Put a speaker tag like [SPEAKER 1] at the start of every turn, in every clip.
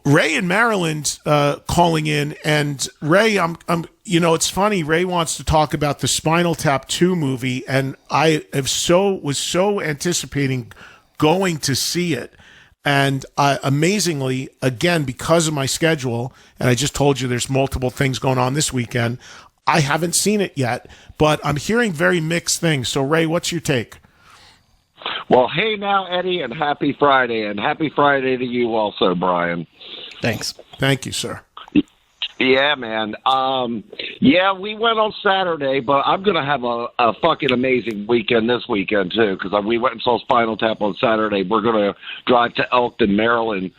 [SPEAKER 1] Ray in Maryland calling in, and Ray, it's funny. Ray wants to talk about the Spinal Tap 2 movie, and I was so anticipating going to see it, and amazingly, again, because of my schedule, and I just told you there's multiple things going on this weekend, I haven't seen it yet, but I'm hearing very mixed things. So, Ray, what's your take?
[SPEAKER 2] Well, hey now, Eddie, and happy Friday, and happy Friday to you also, Brian.
[SPEAKER 3] Thanks.
[SPEAKER 1] Thank you, sir.
[SPEAKER 2] Yeah, man. We went on Saturday, but I'm going to have a fucking amazing weekend this weekend, too, because we went and saw Spinal Tap on Saturday. We're going to drive to Elkton, Maryland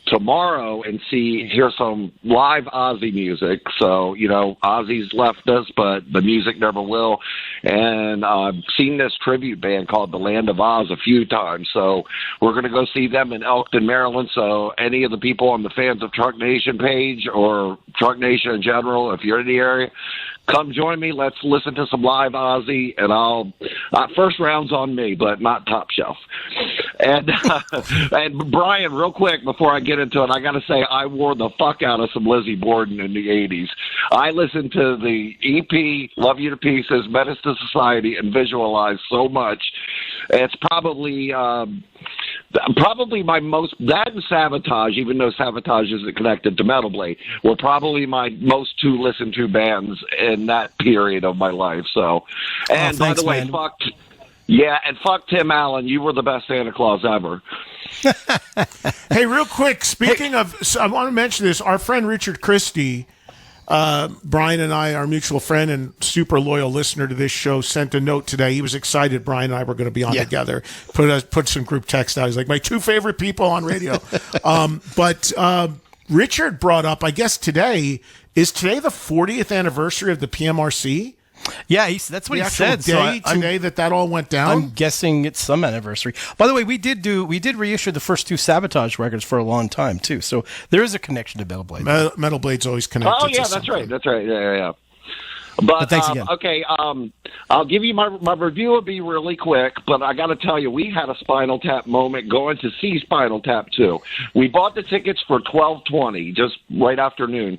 [SPEAKER 2] tomorrow and hear some live Ozzy music. So, Ozzy's left us, but the music never will. And I've seen this tribute band called The Land of Oz a few times. So we're going to go see them in Elkton, Maryland. So any of the people on the Fans of Truck Nation page or Truck Nation in general, if you're in the area, come join me. Let's listen to some live Ozzy, and first round's on me, but not top shelf. And and Brian, real quick before I get into it, I got to say I wore the fuck out of some Lizzie Borden in the '80s. I listened to the EP "Love You to Pieces," "Menace to Society," and Visualize so much. It's probably my most, that and Sabotage, even though Sabotage isn't connected to Metal Blade, were probably my most to listen to bands in that period of my life. So, and by the way, man. Fuck Tim Allen. You were the best Santa Claus ever.
[SPEAKER 1] Hey, real quick, speaking of, I want to mention this. Our friend Richard Christie, Brian and I, our mutual friend and super loyal listener to this show, sent a note today. He was excited Brian and I were going to be on together. Put some group text out. He's like, my two favorite people on radio. But Richard brought up, I guess is today the 40th anniversary of the PMRC?
[SPEAKER 3] Yeah, that's what he said.
[SPEAKER 1] Today that all went down.
[SPEAKER 3] I'm guessing it's some anniversary. By the way, we did reissue the first two Sabotage records for a long time too. So there is a connection to Metal Blade.
[SPEAKER 1] Metal Blade's always connected.
[SPEAKER 2] Oh yeah, that's right. That's right. Yeah. But
[SPEAKER 3] thanks again.
[SPEAKER 2] Okay, I'll give you my review will be really quick, but I got to tell you, we had a Spinal Tap moment going to see Spinal Tap 2. We bought the tickets for 12:20, just right after noon,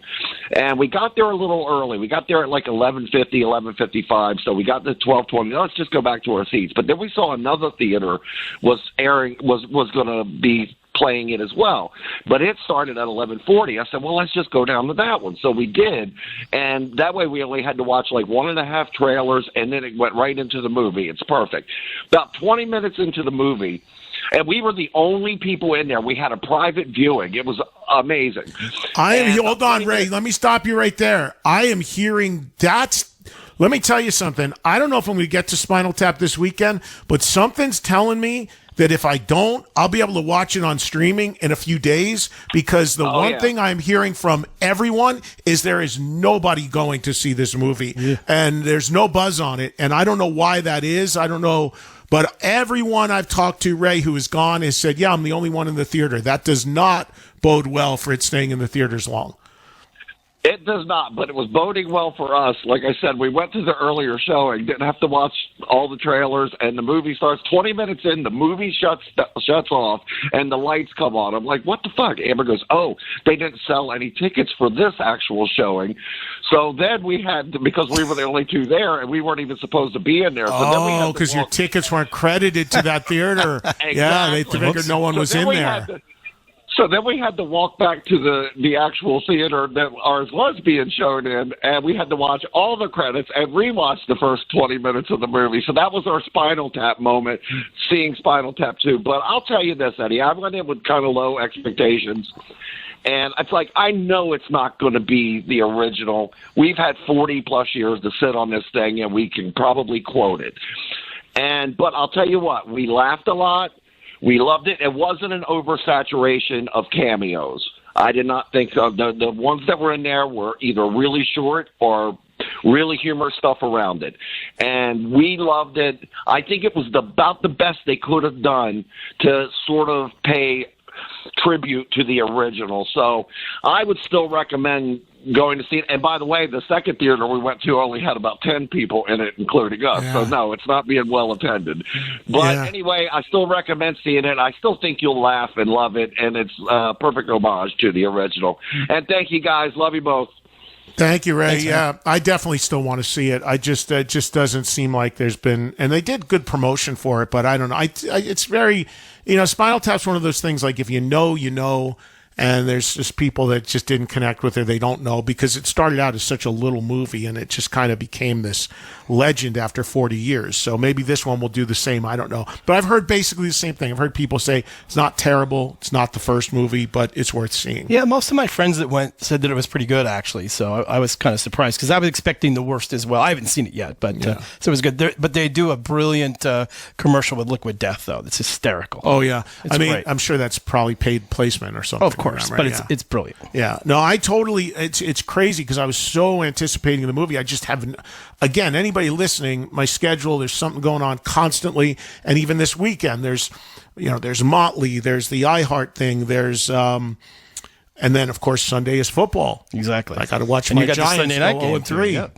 [SPEAKER 2] and we got there a little early. We got there at like 11:50, 11:55, so we got to 12:20. Let's just go back to our seats. But then we saw another theater was going to be playing it as well, but it started at 11:40. I said, well, let's just go down to that one. So we did, and that way we only had to watch like 1.5 trailers, and then it went right into the movie. It's perfect. About 20 minutes into the movie, and we were the only people in there. We had a private viewing. It was amazing.
[SPEAKER 1] Hold on, Ray. Let me stop you right there. I am hearing let me tell you something. I don't know if I'm going to get to Spinal Tap this weekend, but something's telling me that if I don't, I'll be able to watch it on streaming in a few days, because the one thing I'm hearing from everyone is there is nobody going to see this movie, and there's no buzz on it, and I don't know why that is. I don't know, but everyone I've talked to, Ray, who is gone, has said, I'm the only one in the theater. That does not bode well for it staying in the theaters long.
[SPEAKER 2] It does not, but it was boding well for us. Like I said, we went to the earlier showing, didn't have to watch all the trailers, and the movie starts 20 minutes in, the movie shuts off, and the lights come on. I'm like, what the fuck? Amber goes, they didn't sell any tickets for this actual showing. So then we had to, because we were the only two there, and we weren't even supposed to be in there. So
[SPEAKER 1] because your tickets weren't credited to that theater.
[SPEAKER 2] Exactly.
[SPEAKER 1] Yeah, they figured no one was in there.
[SPEAKER 2] So then we had to walk back to the actual theater that ours was being shown in, and we had to watch all the credits and rewatch the first 20 minutes of the movie. So that was our Spinal Tap moment, seeing Spinal Tap 2. But I'll tell you this, Eddie, I went in with kind of low expectations. And it's like, I know it's not going to be the original. We've had 40-plus years to sit on this thing, and we can probably quote it. But I'll tell you what, we laughed a lot. We loved it. It wasn't an oversaturation of cameos. I did not think so. The ones that were in there were either really short or really humorous stuff around it. And we loved it. I think it was about the best they could have done to sort of pay tribute to the original. So I would still recommend going to see it. And by the way, the second theater we went to only had about 10 people in it, including us.
[SPEAKER 1] Yeah.
[SPEAKER 2] So no, it's not being well attended. But anyway, I still recommend seeing it. I still think you'll laugh and love it, and it's a perfect homage to the original. And thank you guys. Love you both.
[SPEAKER 1] Thank you, Ray.
[SPEAKER 3] Thanks,
[SPEAKER 1] yeah, I definitely still want to see it. It just doesn't seem like there's been, and they did good promotion for it, but I don't know. It's very, Spinal Tap's one of those things. Like if you know, you know. And there's just people that just didn't connect with it. They don't know because it started out as such a little movie and it just kind of became this legend after 40 years. So maybe this one will do the same. I don't know. But I've heard basically the same thing. I've heard people say it's not terrible. It's not the first movie, but it's worth seeing.
[SPEAKER 3] Yeah, most of my friends that went said that it was pretty good, actually. So I was kind of surprised because I was expecting the worst as well. I haven't seen it yet, but so it was good. But they do a brilliant commercial with Liquid Death, though. It's hysterical.
[SPEAKER 1] Oh, yeah.
[SPEAKER 3] It's great.
[SPEAKER 1] I'm sure that's probably paid placement or something.
[SPEAKER 3] Of course, but it's brilliant.
[SPEAKER 1] Yeah, no, it's crazy because I was so anticipating the movie. I just haven't. Again, anybody listening, my schedule. There's something going on constantly, and even this weekend, there's Motley, there's the iHeart thing, there's and then of course Sunday is football.
[SPEAKER 3] Exactly.
[SPEAKER 1] I got to watch
[SPEAKER 3] and
[SPEAKER 1] my
[SPEAKER 3] you got
[SPEAKER 1] Giants
[SPEAKER 3] the Sunday night
[SPEAKER 1] go
[SPEAKER 3] game
[SPEAKER 1] 0-3.
[SPEAKER 3] Yeah.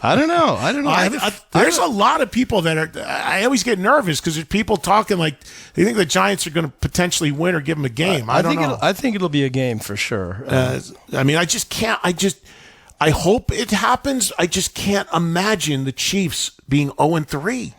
[SPEAKER 3] I don't know.
[SPEAKER 1] There's a lot of people that are. I always get nervous because there's people talking like they think the Giants are going to potentially win or give them a game. I don't know.
[SPEAKER 3] I think it'll be a game for sure.
[SPEAKER 1] I just can't. I hope it happens. I just can't imagine the Chiefs being 0-3.